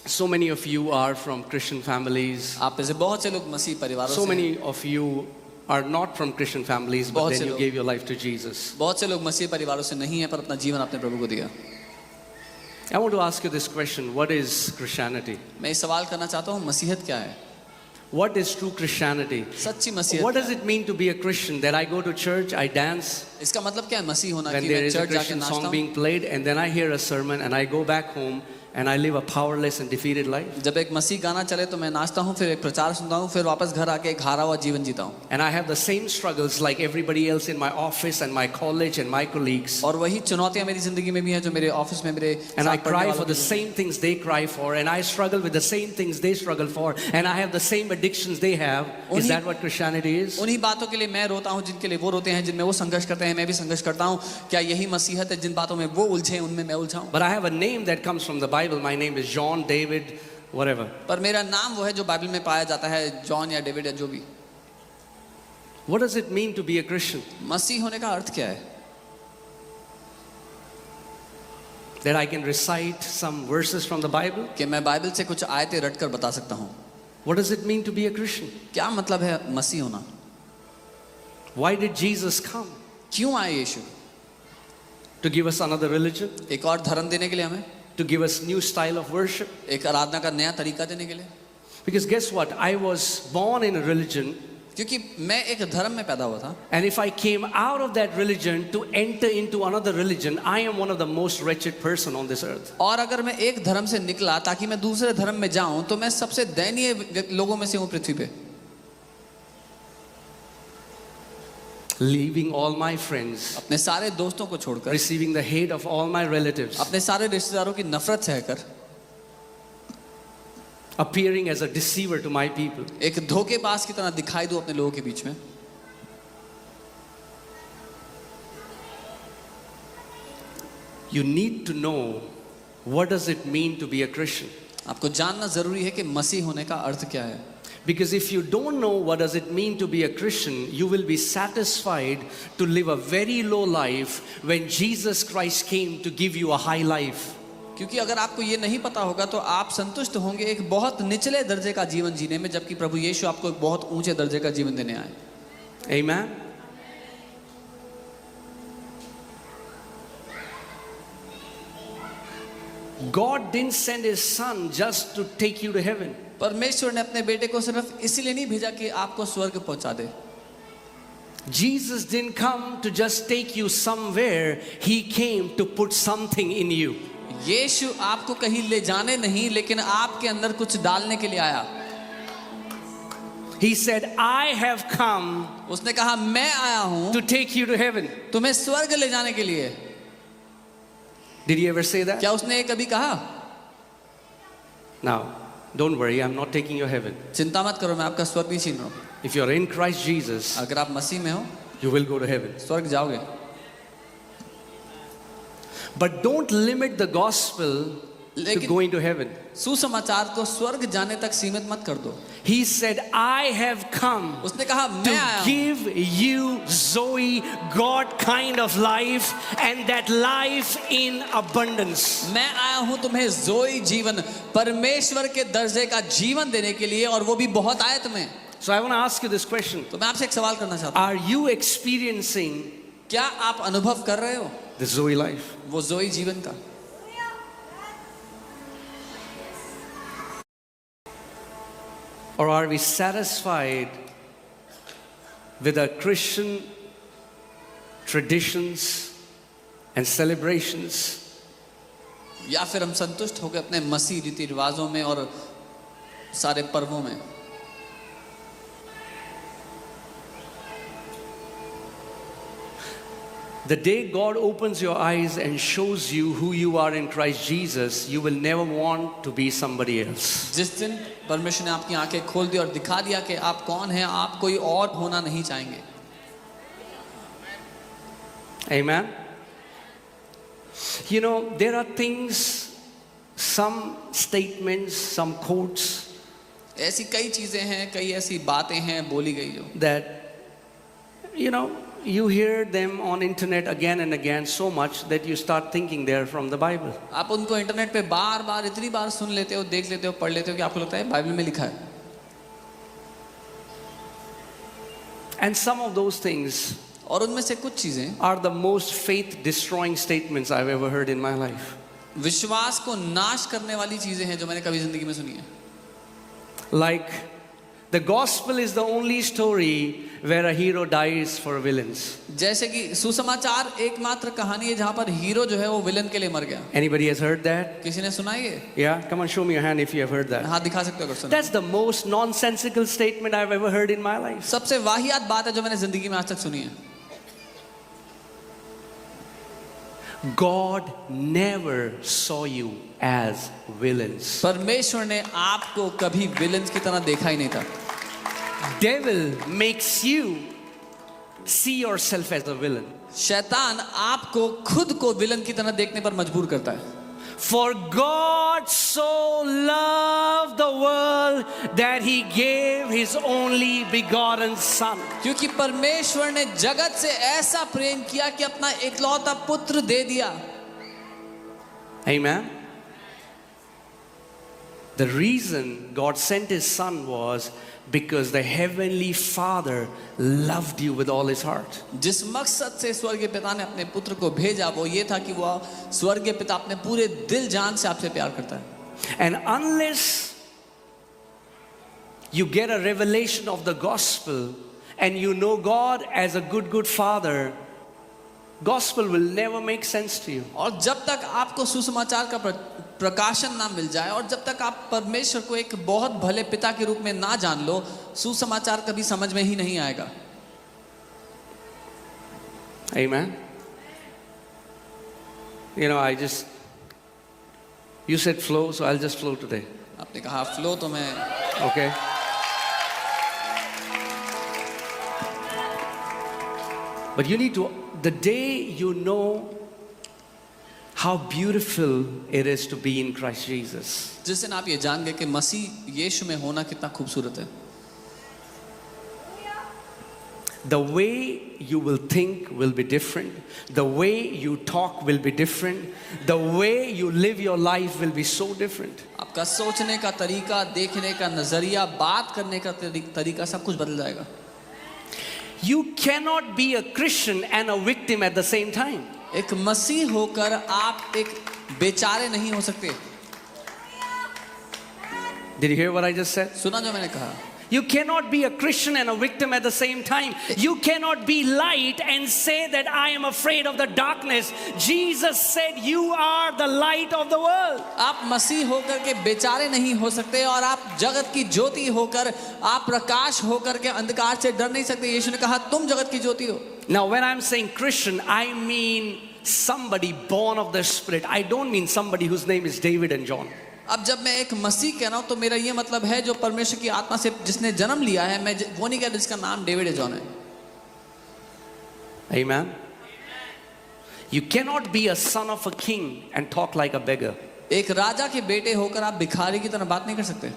So many of you are from Christian families. आप में से बहुत से लोग मसीह परिवारों So से हैं। many of you are not from Christian families, but बहुत then से you लोग- gave your life to Jesus. बहुत से लोग मसीह परिवारों से नहीं है पर अपना जीवन अपने प्रभु को दिया। I want to ask you this question: what is Christianity? मैं ये सवाल करना चाहता हूँ, मसीहत क्या है? What is true Christianity? सच्ची मसीहत What क्या does है? it mean to be a Christian? That I go to church, I dance इसका मतलब क्या है मसीह होना? when कि there मैं is a चर्च जाके Christian नाचता song हूँ, being played, and then I hear a sermon, and I go back home and I live a powerless and defeated life. जब एक मसीह गाना चले तो मैं नाचता हूँ, फिर एक प्रचार सुनता हूँ, फिर वापस घर आके एक हारा हुआ जीवन जीता हूँ। And I have the same struggles like everybody else in my office and my college and my colleagues. और वही चुनौतियाँ मेरी जिंदगी में भी हैं जो मेरे ऑफिस में मेरे And I साथ पढ़ने cry वालों for की the जिंदगी same things they cry for, and I struggle with the same things they struggle for, and I have the same addictions they have. Is that what Christianity is? उन्हीं बातों के लिए मैं रोता हूँ जिनके लिए वो रोते हैं, जिनमें वो संघर्ष करते हैं मैं भी संघर्ष करता हूँ। क्या यही मसीहत है? जिन बातों में वो उलझे उनमें मैं उलझा हूँ। But I have a name that comes from the Bible. My name is John, David, whatever. पर मेरा नाम वो है जो बाइबल में पाया जाता है, जॉन या डेविड या जो भी। What does it mean to be a Christian? मसीह होने का अर्थ क्या है? That I can recite some verses from the Bible? कि मैं बाइबल से कुछ आयतें रट कर बता सकता हूँ। What does it mean to be a Christian? क्या मतलब है मसीह होना? Why did Jesus come? क्यों आए यीशु? To give us another religion? एक और धर्म देने के लिए हमें, To give us new style of worship? एक आराधना का नया तरीका देने के लिए। Because guess what? I was born in a religion, क्योंकि मैं एक धर्म में पैदा हुआ था, and if I came out of that religion to enter into another religion, I am one of the most wretched person on this earth. और अगर मैं एक धर्म से निकला ताकि मैं दूसरे धर्म में जाऊं तो मैं सबसे दयनीय लोगों में से हूं पृथ्वी पे। Leaving all my friends, अपने सारे दोस्तों को छोड़कर, receiving the hate of all my relatives, अपने सारे रिश्तेदारों की नफरत सहकर, appearing as a deceiver to my people. एक धोखेबाज की तरह दिखाई दूं अपने लोगों के बीच में। You need to know what does it mean to be a Christian. आपको जानना जरूरी है कि मसीह होने का अर्थ क्या है। Because if you don't know what does it mean to be a Christian, you will be satisfied to live a very low life when Jesus Christ came to give you a high life. क्योंकि अगर आपको ये नहीं पता होगा तो आप संतुष्ट होंगे एक बहुत निचले दर्जे का जीवन जीने में, जबकि प्रभु यीशु आपको एक बहुत ऊंचे दर्जे का जीवन देने आए। Amen. God didn't send his son just to take you to heaven. परमेश्वर ने अपने बेटे को सिर्फ इसीलिए नहीं भेजा कि आपको स्वर्ग पहुंचा दे। Jesus didn't come to just take you somewhere, he came to put something in you. यीशु आपको कहीं ले जाने नहीं, लेकिन आपके अंदर कुछ डालने के लिए आया। He said, I have come उसने कहा मैं आया हूं to take you to heaven. तुम्हें स्वर्ग ले जाने के लिए। Did he ever say that? क्या उसने ये कभी कहा? Now, don't worry, I'm not taking you heaven. चिंता मत करो, मैं आपका स्वर्ग नहीं छीन रहा हूं। If you're in Christ Jesus, अगर आप मसीह में हो you will go to heaven. स्वर्ग जाओगे। But don't limit the gospel to लेकिन going to heaven. सुसमाचार को स्वर्ग जाने तक सीमित मत कर दो। He said, I have come उसने कहा मैं आया to हूं give you Zoe, God kind of life, and that life in abundance. मैं आया हूं तुम्हें जोई जीवन, परमेश्वर के दर्जे का जीवन देने के लिए, और वो भी बहुत आयत में। So I want to ask you this question. तो मैं आपसे एक सवाल करना चाहता हूं, Are you experiencing क्या आप अनुभव कर रहे हो the Zoe life? वो जोई जीवन का? Or are we satisfied with our Christian traditions and celebrations? या फिर हम संतुष्ट हो गए अपने मसीह रीति रिवाजों में और सारे पर्वों में? The day God opens your eyes and shows you who you are in Christ Jesus, you will never want to be somebody else. जिस दिन परमेश्वर ने आपकी आंखें खोल दी और दिखा दिया कि आप कौन हैं, आप कोई और होना नहीं चाहेंगे। Amen. You know, there are things, some statements, some quotes ऐसी कई चीजें हैं, कई ऐसी बातें हैं बोली गई जो that, you know, you hear them on internet again and again so much that you start thinking they're from the Bible. आप उनको इंटरनेट पे बार बार इतनी बार सुन लेते हो, देख लेते हो, पढ़ लेते हो कि आपको लगता है बाइबल में लिखा है. And some of those things और उनमें से कुछ चीजें are the most faith destroying statements I've ever heard in my life. विश्वास को नाश करने वाली चीजें हैं जो मैंने कभी जिंदगी में सुनी है. Like, the gospel is the only story where a hero dies for villains. जैसे कि सुसमाचार एकमात्र कहानी है जहां पर हीरो जो है वो विलन के लिए मर गया. Anybody has heard that? किसी ने सुना है ये? Yeah? Come on, show me your hand if you have heard that. हाथ दिखा सकते हो अगर सुना. That's the most nonsensical statement I've ever heard in my life. सबसे वाहियात बात है जो मैंने जिंदगी में आज तक सुनी है. God never saw you as villains. परमेश्वर ने आपको कभी विलन्स की तरह देखा ही नहीं था. Devil makes you see yourself as a villain. शैतान आपको खुद को विलन की तरह देखने पर मजबूर करता है. For God so loved the world that he gave his only begotten son. क्योंकि परमेश्वर ने जगत से ऐसा प्रेम किया कि अपना इकलौता पुत्र दे दिया. Amen. The reason God sent his son was because the heavenly Father loved you with all his heart. जिस मकसद से स्वर्गीय पिता ने अपने पुत्र को भेजा वो ये था कि वो स्वर्गीय पिता अपने पूरे दिल जान से आपसे प्यार करता है. And unless you get a revelation of the gospel and you know God as a good father, gospel will never make sense to you. और जब तक आपको सुसमाचार का प्रकाशन ना मिल जाए और जब तक आप परमेश्वर को एक बहुत भले पिता के रूप में ना जान लो, सुसमाचार कभी समझ में ही नहीं आएगा. Amen. You know, you said flow, so I'll just flow today. आपने कहा फ्लो तो मैं. Okay. But you need to, the day you know how beautiful it is to be in Christ Jesus. जिस दिन आप ये जान गए कि मसीह यीशु में होना कितना खूबसूरत है. The way you will think will be different. The way you talk will be different. The way you live your life will be so different. आपका सोचने का तरीका, देखने का नजरिया, बात करने का तरीका सब कुछ बदल जाएगा. You cannot be a Christian and a victim at the same time. एक मसीह होकर आप एक बेचारे नहीं हो सकते. Did you hear what I just said? सुना जो मैंने कहा. You cannot be a Christian and a victim at the same time. You cannot be light and say that I am afraid of the darkness. Jesus said you are the light of the world. आप मसीह होकर के बेचारे नहीं हो सकते और आप जगत की ज्योति होकर, आप प्रकाश होकर के अंधकार से डर नहीं सकते. यीशु ने कहा तुम जगत की ज्योति हो. Now when I'm saying Christian, I mean somebody born of the Spirit. I don't mean somebody whose name is David and John. अब जब मैं एक मसीह कह रहा हूं तो मेरा ये मतलब है जो परमेश्वर की आत्मा से जिसने जन्म लिया है. मैं वो नहीं कह रहा जिसका नाम डेविड या जॉन है. Amen. You cannot be a son of a king and talk like a beggar. एक राजा के बेटे होकर आप भिखारी की तरह बात नहीं कर सकते.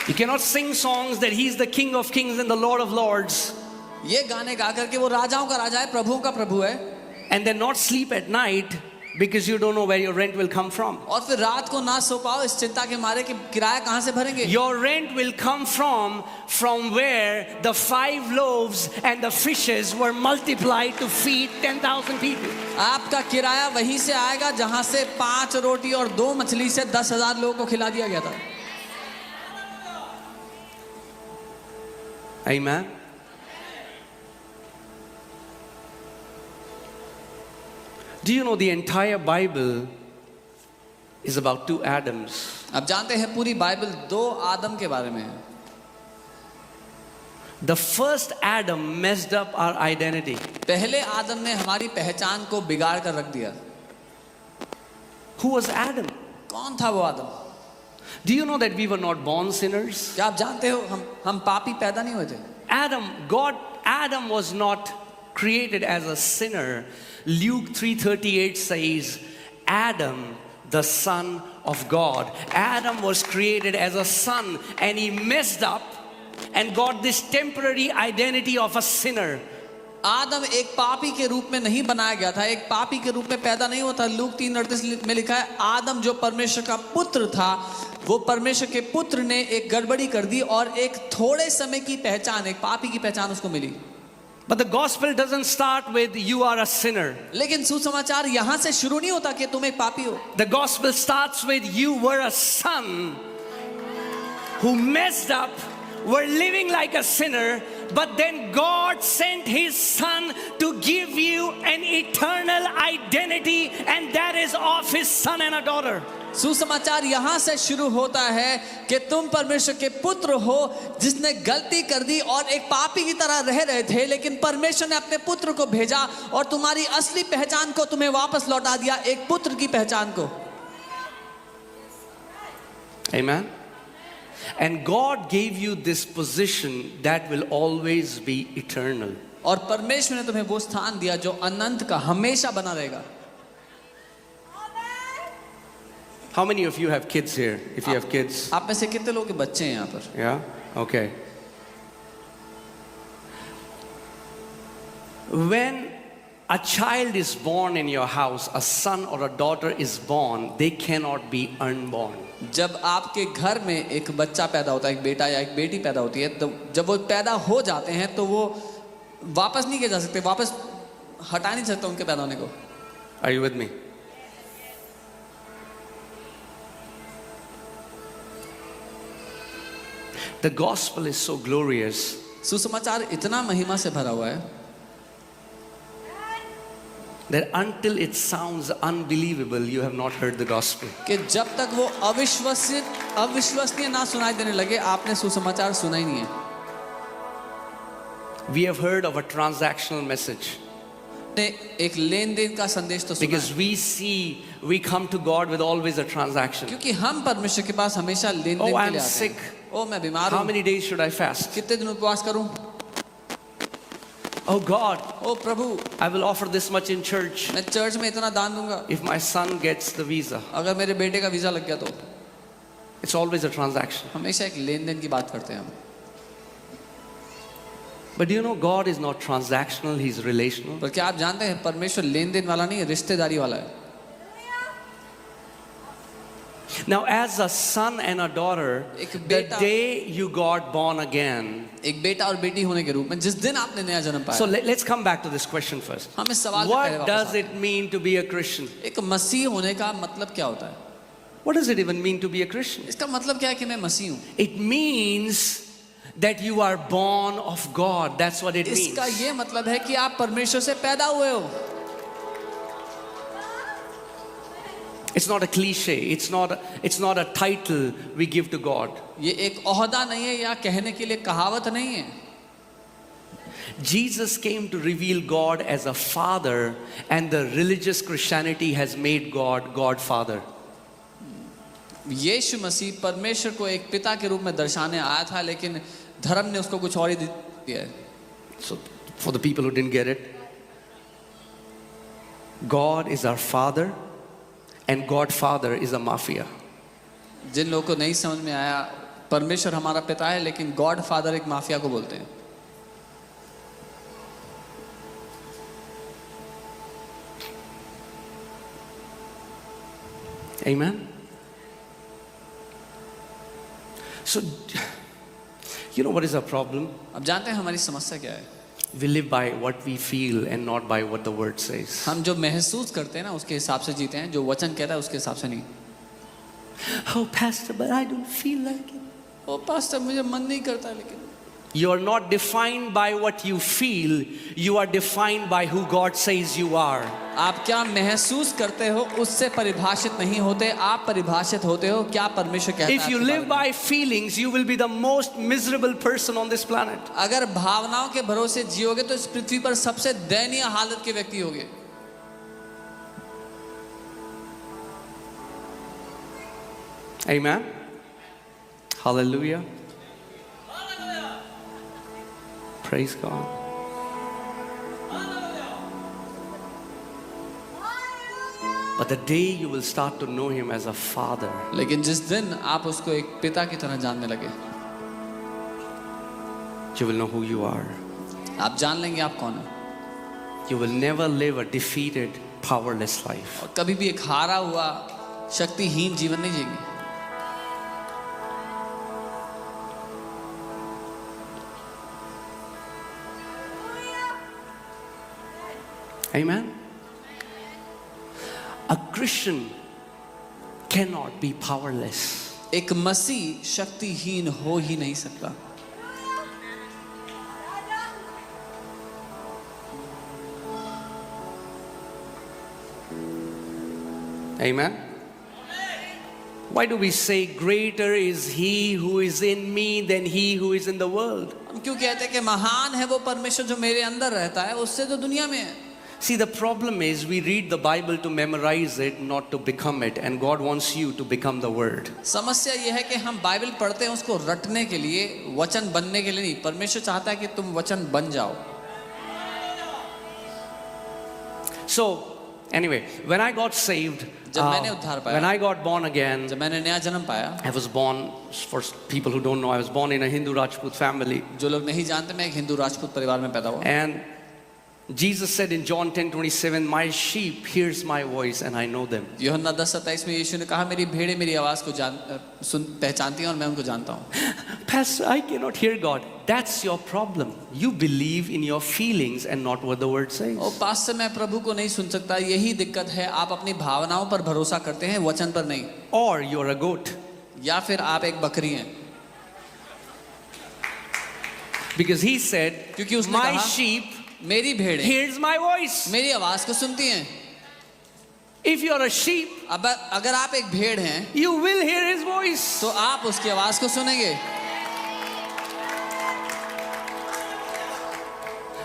You cannot sing songs that he's the King of Kings and the Lord of Lords ये गाने गा करके वो राजाओं का राजा है, प्रभुओं का प्रभु है, and then not sleep at night because you don't know where your rent will come from. और फिर रात को ना सो पाओ इस चिंता के मारे कि किराया कहां से भरेंगे. Your rent will come from where the 5 loaves and the fishes were multiplied to feed 10,000 people. आपका किराया वहीं से आएगा जहां से 5 रोटी और 2 मछली से 10,000 लोगों को खिला दिया गया था. Amen. Do you know the entire Bible is about 2 Adams? आप जानते हैं पूरी बाइबल 2 आदम के बारे में है. The first Adam messed up our identity. पहले आदम ने हमारी पहचान को बिगाड़ कर रख दिया. Who was Adam? कौन था वो आदम? Do you know that we were not born sinners? क्या आप जानते हो हम पापी पैदा नहीं हुए थे. Adam was not created as a sinner. Luke 3:38 says, Adam, the son of God. Adam was created as a son and he messed up and got this temporary identity of a sinner. आदम एक पापी के रूप में नहीं बनाया गया था, एक पापी के रूप में पैदा नहीं हुआ था। लूक 3:38 में लिखा है, आदम जो परमेश्वर का पुत्र था, वो परमेश्वर के पुत्र ने एक गड़बड़ी कर दी और एक थोड़े समय की पहचान, एक पापी की पहचान उसको मिली। But the gospel doesn't start with you are a sinner. लेकिन सुसमाचार यहां से शुरू नहीं होता कि तुम एक पापी हो। The gospel starts with you were a son who messed up, were living like a sinner, but then God sent his son to give you an eternal identity, and that is of his son and a daughter. सुसमाचार यहां से शुरू होता है कि तुम परमेश्वर के पुत्र हो, जिसने गलती कर दी और एक पापी की तरह रह रहे थे, लेकिन परमेश्वर ने अपने पुत्र को भेजा और तुम्हारी असली पहचान को तुम्हें वापस लौटा दिया, एक पुत्र की पहचान को। Amen. And God gave you this position that will always be eternal. और परमेश्वर ने तुम्हें वो स्थान दिया जो अनंत का हमेशा बना रहेगा। How many of you have kids here? If you have kids. आप में से कितने लोगों के बच्चे हैं यहाँ पर? Yeah? Okay. When a child is born in your house, a son or a daughter is born, they cannot be unborn. जब आपके घर में एक बच्चा पैदा होता है, एक बेटा या एक बेटी पैदा होती है, तो जब वो पैदा हो जाते हैं तो वो वापस नहीं किए जा सकते, वापस हटा नहीं सकते उनके पैदा होने को। Are you with me? The gospel is so glorious सुसमाचार इतना महिमा से भरा हुआ है that until it sounds unbelievable, you have not heard the gospel. कि जब तक वो अविश्वसनीय ना सुनाई देने लगे, आपने सुसमाचार सुना ही नहीं है। We have heard of a transactional message ने एक लेन देन का संदेश तो सुना because है, we come to God with always a transaction. क्योंकि हम परमेश्वर के पास हमेशा लेन देन Oh, के I'm लिए आते sick. हैं। ओ मैं बीमार How हूँ, many days should I fast? कितने दिन उपवास करूँ? Oh God, ओ प्रभु, I will offer this much in church मैं चर्च में इतना दान दूंगा, if my son gets the visa. अगर मेरे बेटे का वीजा लग गया तो। It's always a transaction. हमेशा एक लेन देन की बात करते हैं हम। But do you know God is not transactional, He's relational. पर क्या आप जानते हैं परमेश्वर लेन देन वाला नहीं है, रिश्तेदारी वाला है। Now as a son and a daughter, एक the बेटा- day you got born again. एक बेटा और बेटी होने के रूप में जिस दिन आपने नया जन्म So पाया, let's come back to this question first. हम इस सवाल पे पहले What वापस does आते it mean to be a Christian? हैं। एक मसीह होने का मतलब क्या होता है? What does it even mean to be a Christian? इसका मतलब क्या है कि मैं मसीह हूँ? It means that you are born of God. That's what it means. इसका ये मतलब है कि आप परमेश्वर से पैदा हुए हो। It's not a cliche. It's not a title we give to God. ये एक ओहदा नहीं है या कहने के लिए कहावत नहीं है। Jesus came to reveal God as a father, and the religious Christianity has made God Father. यीशु मसीह परमेश्वर को एक पिता के रूप में दर्शाने आया था, लेकिन धर्म ने उसको कुछ और ही दिया है। So for the people who didn't get it, God is our father and Godfather is a mafia. जिन लोगों को नहीं समझ में आया, परमेश्वर हमारा पिता है लेकिन गॉड फादर एक माफिया को बोलते हैं। Amen. So, you know what is our problem? अब जानते हैं हमारी समस्या क्या है? We live by what we feel and not by what the word says. हम जो महसूस करते हैं ना उसके हिसाब से जीते हैं, जो वचन कहता है उसके हिसाब से नहीं। Oh, Pastor, but I don't feel like it. ओ पास्टर मुझे मन नहीं करता, लेकिन You are not defined by what you feel, you are defined by who God says you are. आप क्या महसूस करते हो उससे परिभाषित नहीं होते, आप परिभाषित होते हो क्या परमेश्वर कहता है If you आपके live बारे में। by feelings, you will be the most miserable person on this planet. अगर भावनाओं के भरोसे जियोगे तो इस पृथ्वी पर सबसे दयनीय हालत के व्यक्ति होगे। Amen. Hallelujah. Praise God. But the day you will start to know Him as a father, लेकिन जिस दिन आप उसको एक पिता की तरह जानने लगे, You will know who you are. आप जान लेंगे आप कौन है, You will never live a defeated, powerless life. और कभी भी एक हारा हुआ शक्तिहीन जीवन नहीं जिएंगे। Amen? A Christian cannot be powerless. एक मसीह शक्तिहीन हो ही नहीं सकता। Amen? Why do we say greater is he who is in me than he who is in the world? हम क्यों कहते हैं कि महान है वो परमेश्वर जो मेरे अंदर रहता है उससे जो दुनिया में है। See, the problem is we read the Bible to memorize it, not to become it. And God wants you to become the Word. समस्या यह है कि हम बाइबल पढ़ते हैं उसको रटने के लिए, वचन बनने के लिए नहीं। परमेश्वर चाहता है कि तुम वचन बन जाओ। So, anyway, when I got saved, जब मैंने उद्धार पाया, when I got born again, जब मैंने नया जन्म पाया, I was born, for people who don't know, I was born in a Hindu Rajput family. जो लोग नहीं जानते, मैं एक हिंदू राजपूत परिवार में पैदा हुआ। And Jesus said in John 10:27, my sheep hears my voice and I know them. यूहन्ना 10:27 में यीशु ने कहा, मेरी भेड़ें मेरी आवाज को पहचानती हैं और मैं उनको जानता हूँ। Pastor, I cannot hear God. That's your problem. You believe in your feelings and not what the word says. ओ पास्टर, मैं प्रभु को नहीं सुन सकता, यही दिक्कत है। आप अपनी भावनाओं पर भरोसा करते हैं, वचन पर नहीं। Or you're a goat. या फिर आप एक बकरी हैं। Because he said, क्योंकि उसने my कहा, sheep मेरी भेड़ें hears my voice. मेरी आवाज को सुनती हैं। If you're a sheep, अब अगर आप एक भेड़ हैं, you will hear his voice. तो आप उसकी आवाज को सुनेंगे।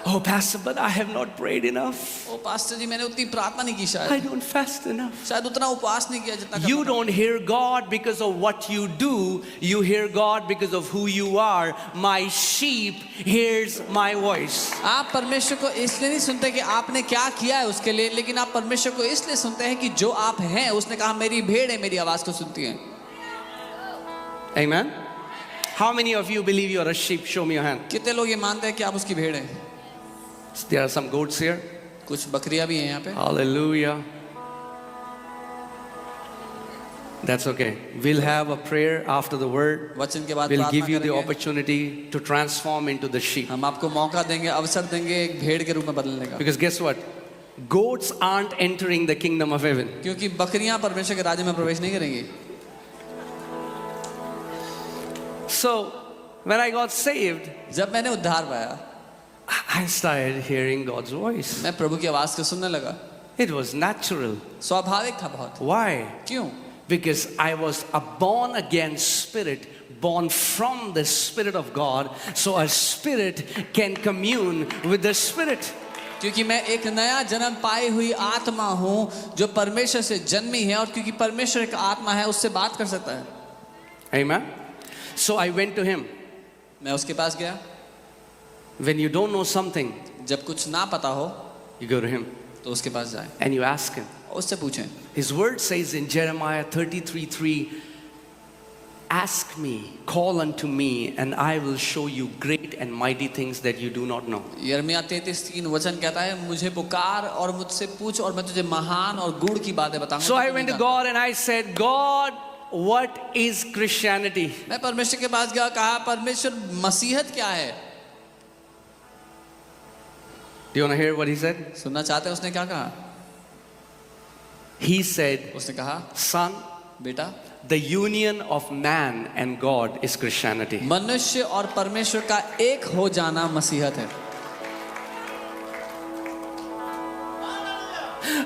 Oh, Pastor, but I have not prayed enough. ओ पास्टर जी, मैंने उतनी प्रार्थना नहीं की, I शायद don't fast enough. शायद उतना उपवास नहीं किया जितना You करना था। don't hear God because of what you do. You hear God because of who you are. My sheep hears my voice. आप परमेश्वर को इसलिए नहीं सुनते कि आपने क्या किया है उसके लिए, लेकिन आप परमेश्वर को इसलिए सुनते हैं कि जो आप हैं, उसने कहा मेरी भेड़ है, मेरी आवाज को सुनती है। Amen? How many of you believe you are a sheep? Show me your hand. कितने लोग ये मानते हैं कि आप उसकी भेड़ हैं? There are some goats here. कुछ बकरियां भी हैं यहाँ पे। Hallelujah. That's okay. We'll have a prayer after the word. वचन के बाद We'll प्रार्थना give you the करेंगे। opportunity to transform into the sheep. हम आपको मौका देंगे, अवसर देंगे एक भेड़ के रूप में बदलने का। Because guess what? Goats aren't entering the kingdom of heaven. क्योंकि बकरियां परमेश्वर के राज्य में प्रवेश नहीं करेंगी। So, when I got saved, जब मैंने उद्धार पाया, I started hearing God's voice. मैं प्रभु की आवाज को सुनने लगा। It was natural. स्वाभाविक था बहुत। Why? क्यों? Because I was a born again spirit, born from the Spirit of God, so a spirit can commune with the Spirit. क्योंकि मैं एक नया जन्म पाई हुई आत्मा हूँ जो परमेश्वर से जन्मी है, और क्योंकि परमेश्वर एक आत्मा है, उससे बात कर सकता है। Amen? So I went to him. मैं उसके पास गया। When you don't know something, जब कुछ ना पता हो you go to him तो उसके पास जाए, and you ask him. उससे पूछें। His word says in Jeremiah 33:3, ask me, call unto me, and I will show you great and mighty things that you do not know. यिर्मयाह 33:3 वचन कहता है, मुझे पुकार और मुझसे पूछ और मैं तुझे महान और गूढ़ की बातें बताऊंगा। So I went to God and I said, God, what is Christianity? मैं परमेश्वर के पास गया, कहा परमेश्वर मसीहत क्या है? Do you want to hear what he said? सुनना चाहते हैं उसने क्या कहा? He said, उसने कहा, son, बेटा, the union of man and God is Christianity. मनुष्य और परमेश्वर का एक हो जाना मसीहत है।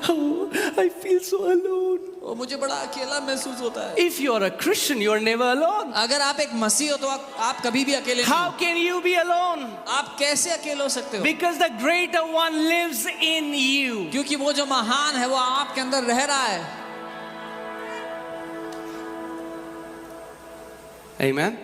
Oh, I feel so alone. वो मुझे बड़ा अकेला महसूस होता है। If you're a Christian, you're never alone. अगर आप एक मसीह हो तो आप कभी भी अकेले नहीं How हो। can you be alone? आप कैसे अकेले हो सकते हो? Because the greater one lives in you. क्योंकि वो जो महान है वो आपके अंदर रह रहा है। Amen.